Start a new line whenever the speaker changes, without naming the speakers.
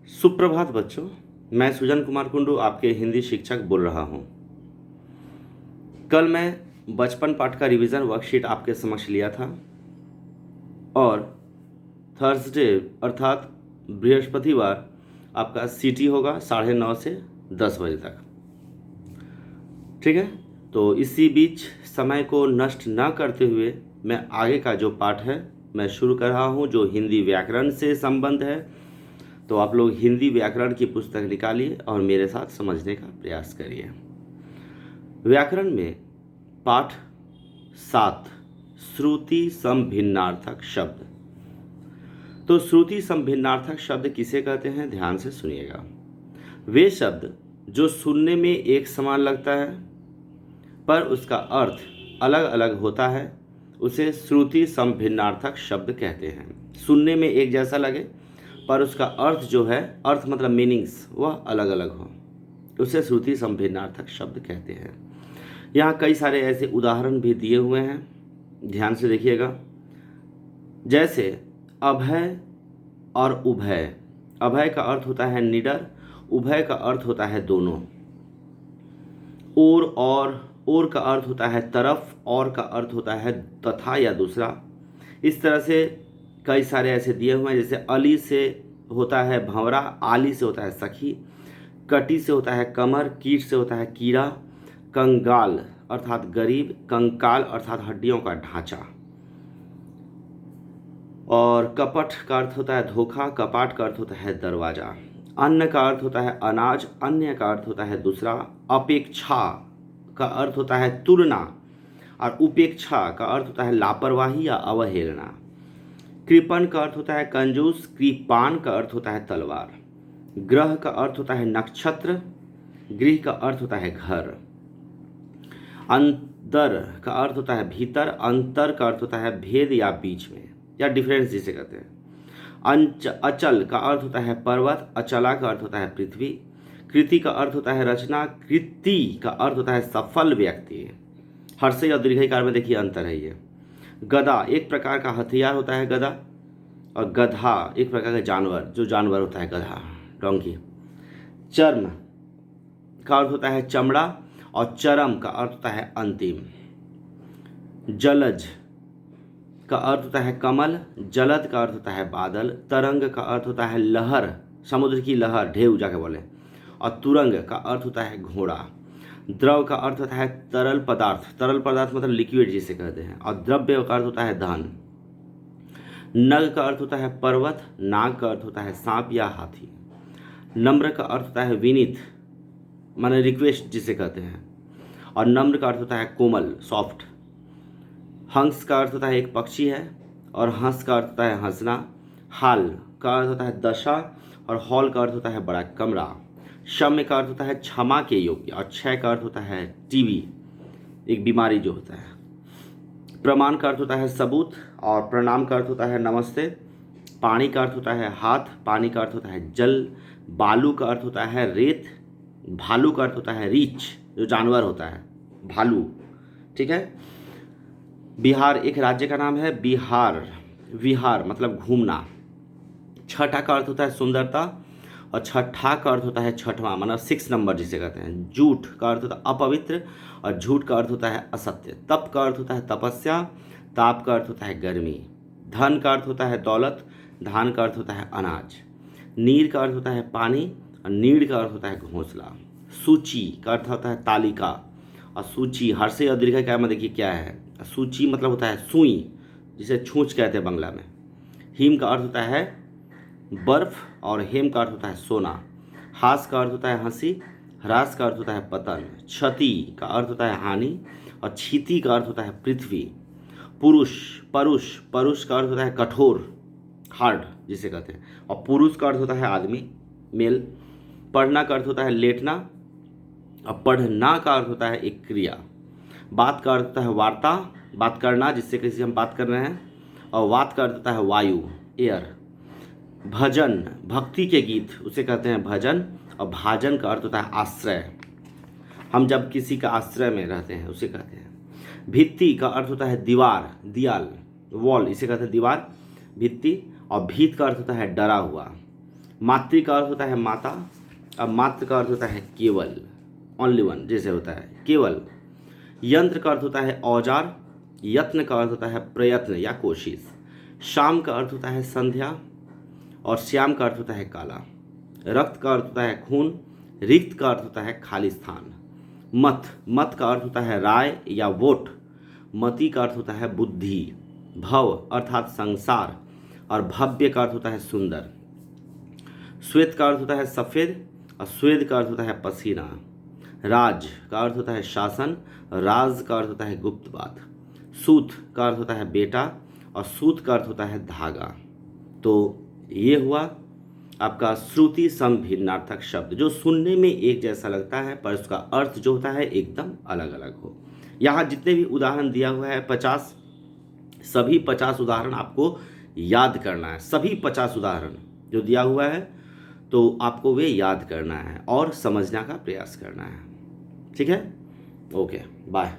सुप्रभात बच्चों। मैं सुजन कुमार कुंडू आपके हिंदी शिक्षक बोल रहा हूँ। कल मैं बचपन पाठ का रिवीजन वर्कशीट आपके समक्ष लिया था और थर्सडे अर्थात बृहस्पतिवार आपका सीटी होगा 9:30 से 10 बजे तक। ठीक है, तो इसी बीच समय को नष्ट न करते हुए मैं आगे का जो पाठ है मैं शुरू कर रहा हूँ, जो हिंदी व्याकरण से संबंध है। तो आप लोग हिंदी व्याकरण की पुस्तक निकालिए और मेरे साथ समझने का प्रयास करिए। व्याकरण में पाठ 7 श्रुति समभिन्नार्थक शब्द। तो श्रुति समभिन्नार्थक शब्द किसे कहते हैं, ध्यान से सुनिएगा। वे शब्द जो सुनने में एक समान लगता है पर उसका अर्थ अलग अलग होता है, उसे श्रुति समभिन्नार्थक शब्द कहते हैं। सुनने में एक जैसा लगे पर उसका अर्थ जो है, अर्थ मतलब मीनिंग्स, वह अलग अलग हो, उसे श्रुति समभिन्नार्थक शब्द कहते हैं। यहाँ कई सारे ऐसे उदाहरण भी दिए हुए हैं, ध्यान से देखिएगा। जैसे अभय और उभय। अभय का अर्थ होता है निडर, उभय का अर्थ होता है दोनों। और का अर्थ होता है तरफ, और का अर्थ होता है तथा या दूसरा। इस तरह से कई सारे ऐसे दिए हुए हैं। जैसे अली से होता है भंवरा, आली से होता है सखी, कटी से होता है कमर, कीट से होता है कीड़ा, कंगाल अर्थात गरीब, कंकाल अर्थात हड्डियों का ढांचा, और कपट का अर्थ होता है धोखा, कपाट का अर्थ होता है दरवाजा, अन्न का अर्थ होता है अनाज, अन्य का अर्थ होता है दूसरा, अपेक्षा का अर्थ होता है तुलना, और उपेक्षा का अर्थ होता है लापरवाही या अवहेलना। कृपण का अर्थ होता है कंजूस, कृपान का अर्थ होता है तलवार, ग्रह का अर्थ होता है नक्षत्र, गृह का अर्थ होता है घर, अंतर का अर्थ होता है भीतर, अंतर का अर्थ होता है भेद या बीच में या डिफरेंस जिसे कहते हैं। अचल का अर्थ होता है पर्वत, अचला का अर्थ होता है पृथ्वी, कृति का अर्थ होता है रचना, कृति का अर्थ होता है सफल व्यक्ति। हर्षई और दीर्घईकार में देखिए अंतर है ये। गदा एक प्रकार का हथियार होता है गदा, और गधा एक प्रकार का जानवर, जो जानवर होता है गधा, डोंकी। चर्म का अर्थ होता है चमड़ा, और चरम का अर्थ होता है अंतिम। जलज का अर्थ होता है कमल, जलद का अर्थ होता है बादल, तरंग का अर्थ होता है लहर, समुद्र की लहर, ढेउ जाके बोले, और तुरंग का अर्थ होता है घोड़ा। द्रव का अर्थ होता है तरल पदार्थ, तरल पदार्थ मतलब लिक्विड जिसे कहते हैं, और द्रव्य का अर्थ होता है धन। नग का अर्थ होता है पर्वत, नाग का अर्थ होता है सांप या हाथी। नम्र का अर्थ होता है विनीत, माने रिक्वेस्ट जिसे कहते हैं, और नम्र का अर्थ होता है कोमल, सॉफ्ट। हंस का अर्थ होता है एक पक्षी है, और हंस का अर्थ होता है हंसना। हाल का अर्थ होता है दशा, और हॉल का अर्थ होता है बड़ा कमरा। क्षम्य का अर्थ होता है क्षमा के योग्य, और क्षय का अर्थ होता है टीबी, एक बीमारी जो होता है। प्रमाण का अर्थ होता है सबूत, और प्रणाम का अर्थ होता है नमस्ते। पानी का अर्थ होता है हाथ, पानी का अर्थ होता है जल। बालू का अर्थ होता है रेत, भालू का अर्थ होता है रीछ, जो जानवर होता है भालू। ठीक है। बिहार एक राज्य का नाम है, बिहार, विहार मतलब घूमना। छठा का अर्थ होता है सुंदरता, और छठा का अर्थ होता है छठवां, मतलब 6 नंबर जिसे कहते हैं। झूठ का अर्थ होता है अपवित्र, और झूठ का अर्थ होता है असत्य। तप का अर्थ होता है तपस्या, ताप का अर्थ होता है गर्मी। धन का अर्थ होता है दौलत, धान का अर्थ होता है अनाज। नीर का अर्थ होता है पानी, और नीड़ का अर्थ होता है घोंसला। सूची का अर्थ होता है तालिका, और सूची हर्षई और दीर्घईकार में देखिए क्या है। सूची मतलब होता है सुई, जिसे छूछ कहते हैं बंगला में। हिम का अर्थ होता है बर्फ, और हेम का अर्थ होता है सोना। हास का अर्थ होता है हंसी, ह्रास का अर्थ होता है पतन। क्षति का अर्थ होता है हानि, और क्षिति का अर्थ होता है पृथ्वी। पुरुष परुष का अर्थ होता है कठोर, हार्ड जिसे कहते हैं, और पुरुष का अर्थ होता है आदमी, मेल। पढ़ना का अर्थ होता है लेटना, और पढ़ना का अर्थ होता है एक क्रिया। बात का अर्थ होता है वार्ता, बात करना जिससे किसी हम बात कर रहे हैं, और वात का अर्थ होता है वायु, एयर। भजन भक्ति के गीत उसे कहते हैं भजन, और भाजन का अर्थ होता है आश्रय, हम जब किसी का आश्रय में रहते हैं उसे कहते हैं। भित्ति का अर्थ होता है दीवार, दियाल, वॉल, इसे कहते हैं दीवार, भित्ति। और भीत का अर्थ होता है डरा हुआ। मातृ का अर्थ होता है माता। अब मातृ का अर्थ होता है केवल, ओनली वन, जैसे होता है केवल। यंत्र का अर्थ होता है औजार। यत्न का अर्थ होता है प्रयत्न या कोशिश। शाम का अर्थ होता है संध्या और श्याम का अर्थ होता है काला। रक्त का अर्थ होता है खून। रिक्त का अर्थ होता है खाली स्थान। मत, मत का अर्थ होता है राय या वोट। मति का अर्थ होता है बुद्धि। भव अर्थात संसार और भव्य का अर्थ होता है सुंदर। श्वेत का अर्थ होता है सफ़ेद और स्वेद का अर्थ होता है पसीना। राज का अर्थ होता है शासन। राज का अर्थ होता है गुप्त बात। सूत का अर्थ होता है बेटा और सूत का अर्थ होता है धागा। तो ये हुआ आपका श्रुति सम भिन्नार्थक शब्द, जो सुनने में एक जैसा लगता है पर उसका अर्थ जो होता है एकदम अलग अलग हो। यहाँ जितने भी उदाहरण दिया हुआ है 50, सभी 50 उदाहरण आपको याद करना है। सभी 50 उदाहरण जो दिया हुआ है तो आपको वे याद करना है और समझने का प्रयास करना है। ठीक है, ओके, बाय।